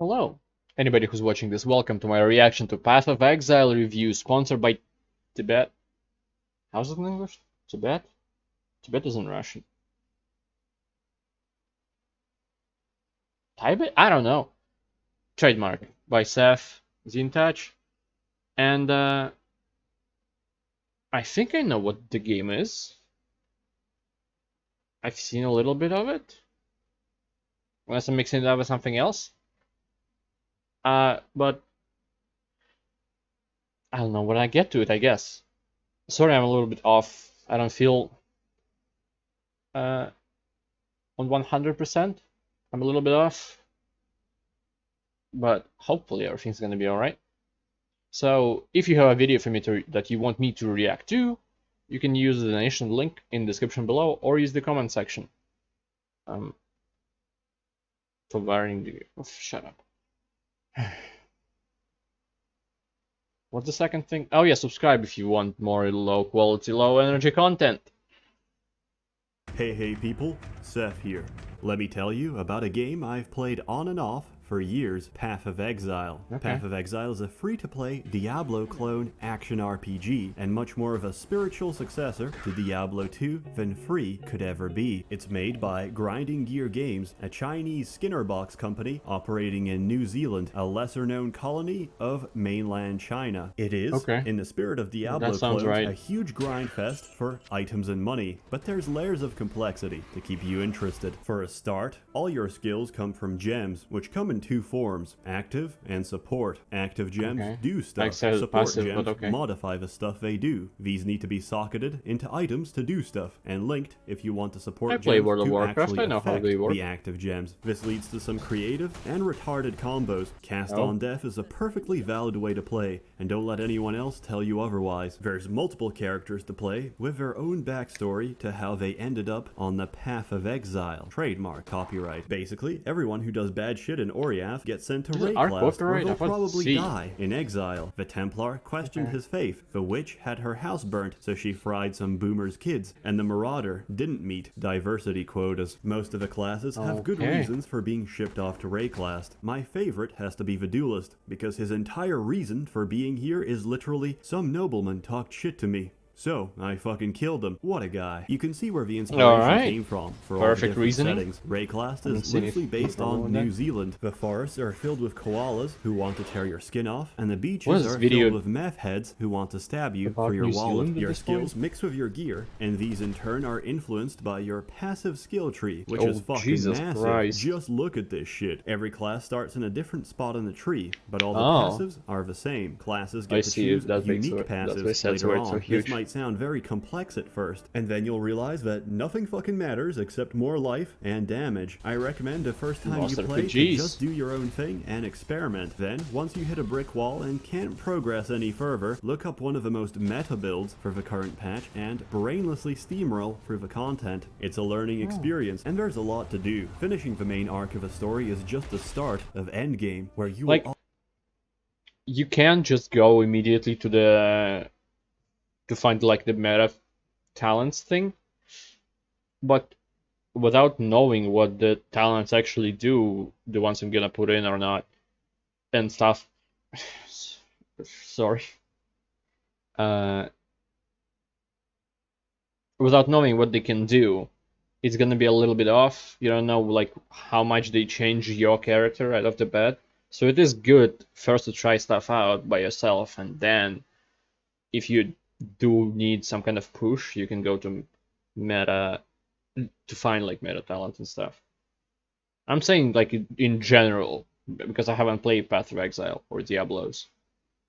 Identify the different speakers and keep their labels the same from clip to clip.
Speaker 1: Hello. Anybody who's watching this, welcome to my reaction to Path of Exile review, sponsored by Tibet. How's it in English? Tibet? Tibet is in Russian. Tibet? I don't know. Trademark by Seth Zintach. And I think I know what the game is. I've seen a little bit of it. Unless I'm mixing it up with something else. But I don't know when I get to it, I guess. Sorry, I'm a little bit off. I don't feel on 100%. I'm a little bit off, but hopefully everything's gonna be alright. So if you have a video for me that you want me to react to, you can use the donation link in the description below or use the comment section. For varying degree. Oh, shut up. What's the second thing? Oh yeah, subscribe if you want more low quality, low energy content.
Speaker 2: Hey people, Seth here. Let me tell you about a game I've played on and off for years, Path of Exile.
Speaker 1: Okay.
Speaker 2: Path of Exile is a free-to-play Diablo clone action RPG, and much more of a spiritual successor to Diablo 2 than free could ever be. It's made by Grinding Gear Games, a Chinese Skinner box company operating in New Zealand, a lesser-known colony of mainland China. It is, in the spirit of Diablo clones, a huge grind fest for items and money, but there's layers of complexity to keep you interested. For a start, all your skills come from gems, which come in two forms, active and support. Active gems do stuff, support gems modify the stuff they do. These need to be socketed into items to do stuff, and linked if you want the support gems to actually affect the active gems. This leads to some creative and retarded combos. Cast on Death is a perfectly valid way to play, and don't let anyone else tell you otherwise. There's multiple characters to play, with their own backstory to how they ended up on the Path of Exile. Trademark, copyright. Basically, everyone who does bad shit in Oriath gets sent to Rayclast, where they'll probably die in exile. The Templar questioned his faith. The witch had her house burnt, so she fried some boomers' kids. And the Marauder didn't meet diversity quotas. Most of the classes have good reasons for being shipped off to Rayclast. My favorite has to be the Duelist, because his entire reason for being here is literally, some nobleman talked shit to me, so I fucking killed him. What a guy. You can see where the inspiration came from for all the different settings. Rayclast is loosely based on New Zealand. The forests are filled with koalas who want to tear your skin off, and the beaches are filled with meth heads who want to stab you for your wallet. Your skills mix with your gear, and these in turn are influenced by your passive skill tree, which is fucking massive. Just look at this shit. Every class starts in a different spot in the tree, but all the passives are the same. Classes get to choose unique passives later on. This might sound very complex at first, and then you'll realize that nothing fucking matters except more life and damage. I recommend the first time you play to just do your own thing and experiment. Then, once you hit a brick wall and can't progress any further, look up one of the most meta builds for the current patch and brainlessly steamroll through the content. It's a learning experience, and there's a lot to do. Finishing the main arc of a story is just the start of Endgame, where you will
Speaker 1: you can't just go immediately to find like the meta talents thing, but without knowing what the talents actually do, the ones I'm gonna put in or not, and stuff. Sorry. Without knowing what they can do, it's gonna be a little bit off. You don't know like how much they change your character right off the bat. So it is good first to try stuff out by yourself, and then if you do need some kind of push, you can go to meta to find like meta talent and stuff. I'm saying like in general, because I haven't played Path of Exile or Diablos.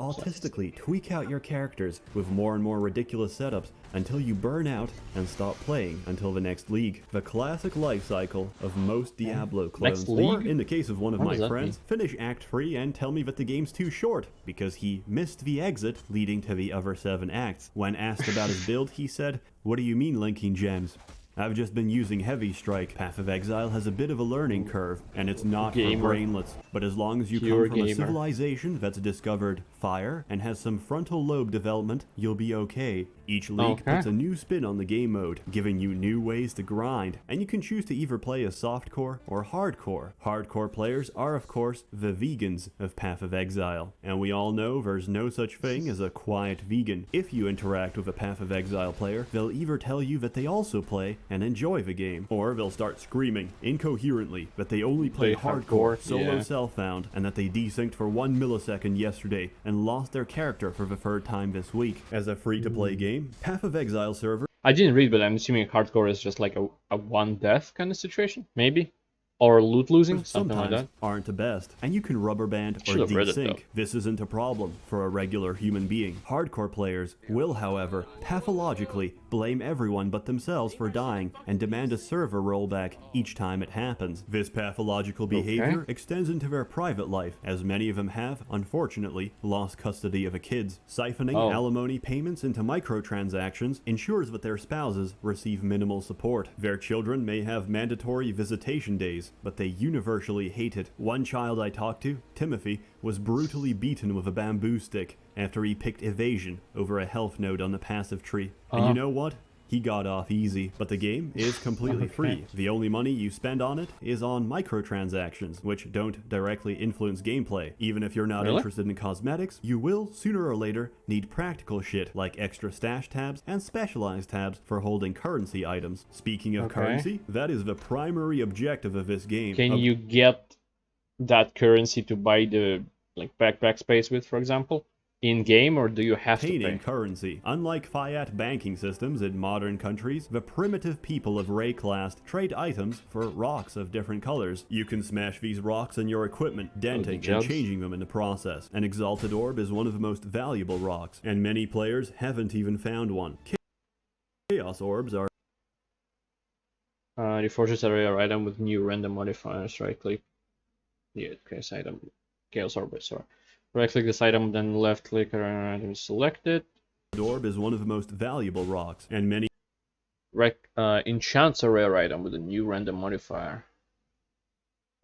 Speaker 2: Autistically tweak out your characters with more and more ridiculous setups until you burn out and stop playing until the next league. The classic life cycle of most Diablo clones, or in the case of one of my friends, finish Act 3 and tell me that the game's too short because he missed the exit leading to the other 7 acts. When asked about his build, he said, "What do you mean linking gems? I've just been using Heavy Strike. Path of Exile has a bit of a learning curve, and it's not for brainlets. But as long as you come from a civilization that's discovered fire and has some frontal lobe development, you'll be okay. Each league
Speaker 1: Okay.
Speaker 2: puts a new spin on the game mode, giving you new ways to grind, and you can choose to either play as softcore or hardcore. Hardcore players are, of course, the vegans of Path of Exile, and we all know there's no such thing as a quiet vegan. If you interact with a Path of Exile player, they'll either tell you that they also play and enjoy the game, or they'll start screaming incoherently that they only play hardcore, solo self-found, and that they desynced for 1 millisecond yesterday and lost their character for the third time this week. As a free-to-play game, Path of Exile server
Speaker 1: I didn't read, but I'm assuming hardcore is just like a one death kind of situation, maybe? Or loot losing, something like that.
Speaker 2: aren't the best, and you can rubber band or
Speaker 1: Should've read it,
Speaker 2: desync.
Speaker 1: though.
Speaker 2: This isn't a problem for a regular human being. Hardcore players will, however, pathologically blame everyone but themselves for dying and demand a server rollback each time it happens. This pathological behavior extends into their private life, as many of them have, unfortunately, lost custody of a kids. Siphoning alimony payments into microtransactions ensures that their spouses receive minimal support. Their children may have mandatory visitation days, but they universally hate it. One child I talked to, Timothy, was brutally beaten with a bamboo stick after he picked evasion over a health node on the passive tree. And you know what? He got off easy, but the game is completely free. The only money you spend on it is on microtransactions, which don't directly influence gameplay. Even if you're not interested in cosmetics, you will, sooner or later, need practical shit like extra stash tabs and specialized tabs for holding currency items. Speaking of currency, that is the primary objective of this game.
Speaker 1: Can you get that currency to buy the like backpack space with, for example? In-game, or do you have to pay?
Speaker 2: Currency. Unlike fiat banking systems in modern countries, the primitive people of Rayclast trade items for rocks of different colors. You can smash these rocks in your equipment, denting and changing them in the process. An exalted orb is one of the most valuable rocks, and many players haven't even found one. Chaos orbs are
Speaker 1: Reforges a rare item with new random modifiers. Right click. Yeah, chaos item. Chaos orb, sorry. Right click this item, then left click on item selected.
Speaker 2: Orb is one of the most valuable rocks, and many
Speaker 1: enchants a rare item with a new random modifier.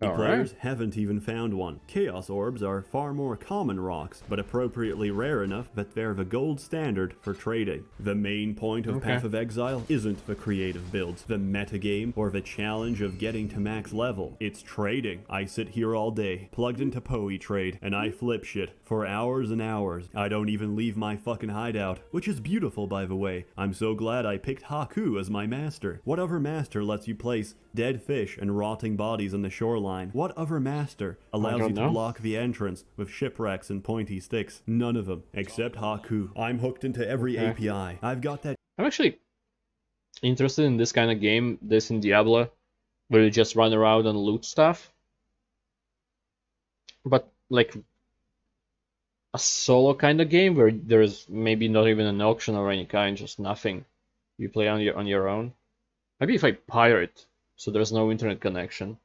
Speaker 2: Players haven't even found one. Chaos orbs are far more common rocks, but appropriately rare enough that they're the gold standard for trading. The main point of Path of Exile isn't the creative builds, the metagame, or the challenge of getting to max level. It's trading. I sit here all day, plugged into PoeTrade, and I flip shit for hours and hours. I don't even leave my fucking hideout, which is beautiful, by the way. I'm so glad I picked Haku as my master. What other master lets you place dead fish and rotting bodies on the shoreline? What other master allows you to block the entrance with shipwrecks and pointy sticks? None of them, except Haku. I'm hooked into every API. I've got that.
Speaker 1: I'm actually interested in this kind of game, this in Diablo, where you just run around and loot stuff. But like a solo kind of game where there's maybe not even an auction or any kind, just nothing. You play on your own. Maybe if I pirate, so there's no internet connection.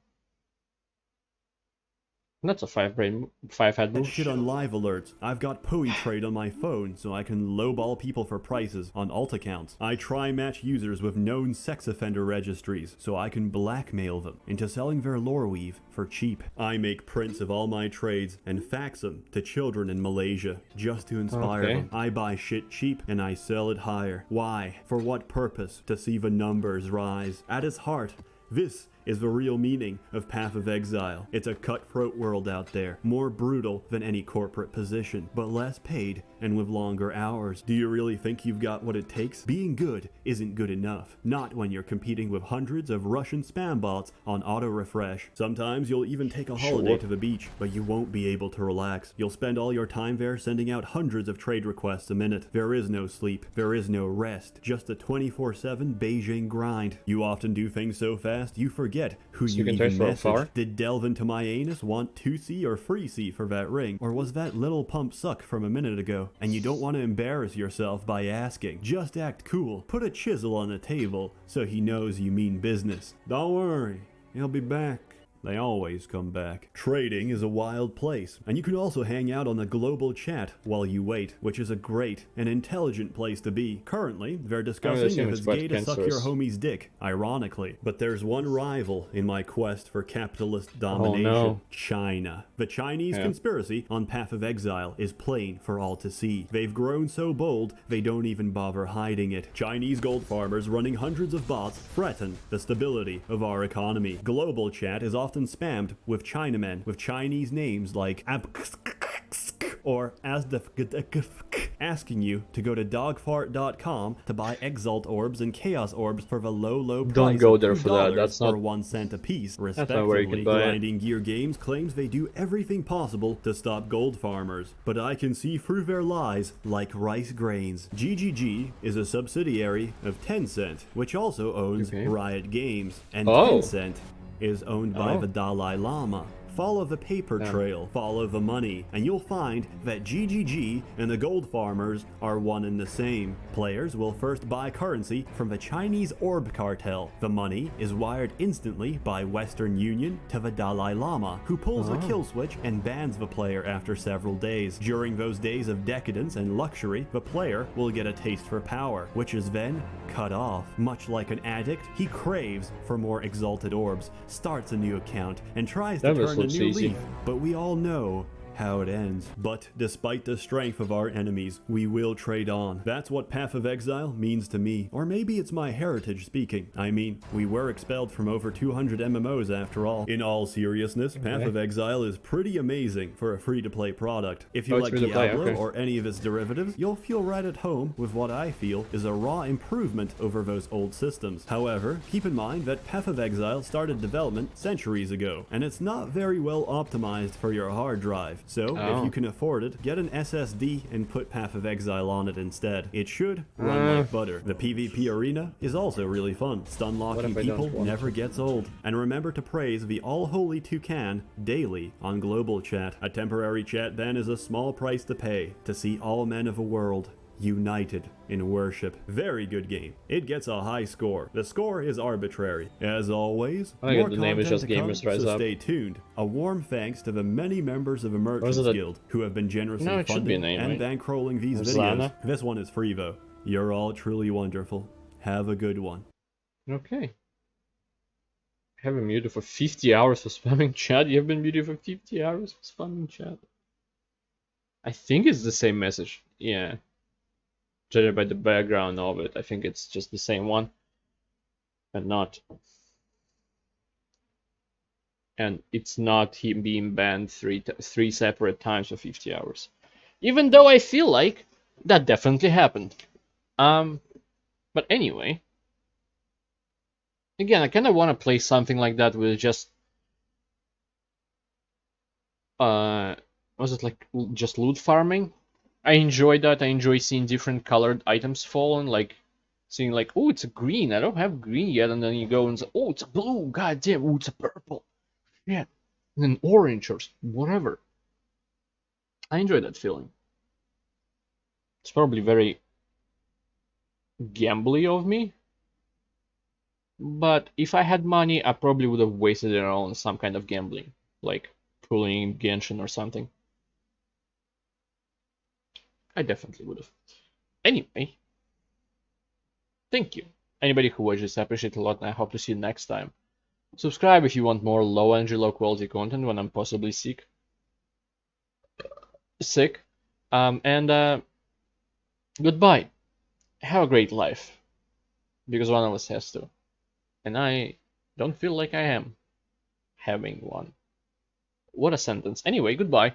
Speaker 1: That's a five-head move.
Speaker 2: Shit on live alerts. I've got PoeTrade on my phone, so I can lowball people for prices on alt accounts. I try match users with known sex offender registries, so I can blackmail them into selling their lore weave for cheap. I make prints of all my trades and fax them to children in Malaysia, just to inspire them. I buy shit cheap and I sell it higher. Why? For what purpose? To see the numbers rise. At its heart, this is the real meaning of Path of Exile. It's a cutthroat world out there, more brutal than any corporate position, but less paid and with longer hours. Do you really think you've got what it takes? Being good isn't good enough. Not when you're competing with hundreds of Russian spam bots on auto-refresh. Sometimes you'll even take a holiday to the beach, but you won't be able to relax. You'll spend all your time there sending out hundreds of trade requests a minute. There is no sleep. There is no rest. Just a 24/7 Beijing grind. You often do things so fast, you forget who you even messaged. Did Delve into My Anus want 2C or 3C for that ring? Or was that little pump suck from a minute ago? And you don't want to embarrass yourself by asking. Just act cool. Put a chisel on the table so he knows you mean business. Don't worry, he'll be back. They always come back. Trading is a wild place, and you can also hang out on the global chat while you wait, which is a great and intelligent place to be. Currently, they're discussing
Speaker 1: assume
Speaker 2: if
Speaker 1: it's
Speaker 2: it's
Speaker 1: quite
Speaker 2: gay to suck your
Speaker 1: cancerous.
Speaker 2: homie's dick, ironically. But there's one rival in my quest for capitalist domination.
Speaker 1: no.
Speaker 2: China. The Chinese
Speaker 1: Yeah.
Speaker 2: conspiracy on Path of Exile is plain for all to see. They've grown so bold, they don't even bother hiding it. Chinese gold farmers running hundreds of bots threaten the stability of our economy. Global chat is often spammed with Chinamen with Chinese names like or asking you to go to dogfart.com to buy Exalt orbs and Chaos orbs for the low price
Speaker 1: Don't go
Speaker 2: of
Speaker 1: there
Speaker 2: $2
Speaker 1: for that. That's
Speaker 2: or
Speaker 1: not.
Speaker 2: 1 cent a piece,
Speaker 1: not where you
Speaker 2: respectively.
Speaker 1: can buy it.
Speaker 2: Grinding Gear Games claims they do everything possible to stop gold farmers, but I can see through their lies like rice grains. GGG is a subsidiary of Tencent, which also owns
Speaker 1: Okay.
Speaker 2: Riot Games, and
Speaker 1: Oh.
Speaker 2: Tencent is owned by
Speaker 1: Oh.
Speaker 2: the Dalai Lama. Follow the paper trail, follow the money, and you'll find that GGG and the gold farmers are one and the same. Players will first buy currency from the Chinese orb cartel. The money is wired instantly by Western Union to the Dalai Lama, who pulls the kill switch and bans the player after several days. During those days of decadence and luxury, the player will get a taste for power, which is then cut off. Much like an addict, he craves for more exalted orbs, starts a new account, and tries to
Speaker 1: That
Speaker 2: turn a
Speaker 1: looks
Speaker 2: new
Speaker 1: easy.
Speaker 2: leaf. But we all know how it ends. But despite the strength of our enemies, we will trade on. That's what Path of Exile means to me. Or maybe it's my heritage speaking. I mean, we were expelled from over 200 MMOs after all. In all seriousness, Path of Exile is pretty amazing for a free-to-play product. If you
Speaker 1: Oh, it's
Speaker 2: like
Speaker 1: free-to-play,
Speaker 2: Diablo
Speaker 1: okay.
Speaker 2: or any of its derivatives, you'll feel right at home with what I feel is a raw improvement over those old systems. However, keep in mind that Path of Exile started development centuries ago, and it's not very well optimized for your hard drive. So, if
Speaker 1: Oh.
Speaker 2: you can afford it, get an SSD and put Path of Exile on it instead. It should run like butter. The PvP arena is also really fun. Stun locking
Speaker 1: if I don't
Speaker 2: people
Speaker 1: want
Speaker 2: never gets old. And remember to praise the all-holy toucan daily on global chat. A temporary chat ban is a small price to pay to see all men of the world united in worship. Very good game. It gets a high score. The score is arbitrary. As always,
Speaker 1: I
Speaker 2: more
Speaker 1: get the name is
Speaker 2: content
Speaker 1: just
Speaker 2: to come,
Speaker 1: Gamers Rise
Speaker 2: so
Speaker 1: Up.
Speaker 2: stay tuned. A warm thanks to the many members of the Merchants
Speaker 1: it a-
Speaker 2: Guild who have been generously
Speaker 1: No, it should be a
Speaker 2: funding
Speaker 1: name,
Speaker 2: and
Speaker 1: right?
Speaker 2: bankrolling these
Speaker 1: Or
Speaker 2: videos.
Speaker 1: Zana?
Speaker 2: This one is free though. You're all truly wonderful. Have a good one.
Speaker 1: Okay. I have been muted for 50 hours for spamming chat. You have been muted for 50 hours for spamming chat. I think it's the same message. Yeah. Judging by the background of it, I think it's just the same one. But not. And it's not him being banned three separate times for 50 hours. Even though I feel like that definitely happened. But anyway. Again, I kind of want to play something like that with just was it like just loot farming? I enjoy that. I enjoy seeing different colored items falling, like seeing like, oh, it's a green. I don't have green yet, and then you go and say, oh, it's a blue. God damn, oh, it's a purple. Yeah, and then orange or whatever. I enjoy that feeling. It's probably very gambly of me, but if I had money, I probably would have wasted it on some kind of gambling, like pulling Genshin or something. I definitely would have. Anyway, thank you. Anybody who watched this, I appreciate it a lot, and I hope to see you next time. Subscribe if you want more low energy, low quality content when I'm possibly sick. And goodbye. Have a great life. Because one of us has to. And I don't feel like I am having one. What a sentence. Anyway, goodbye.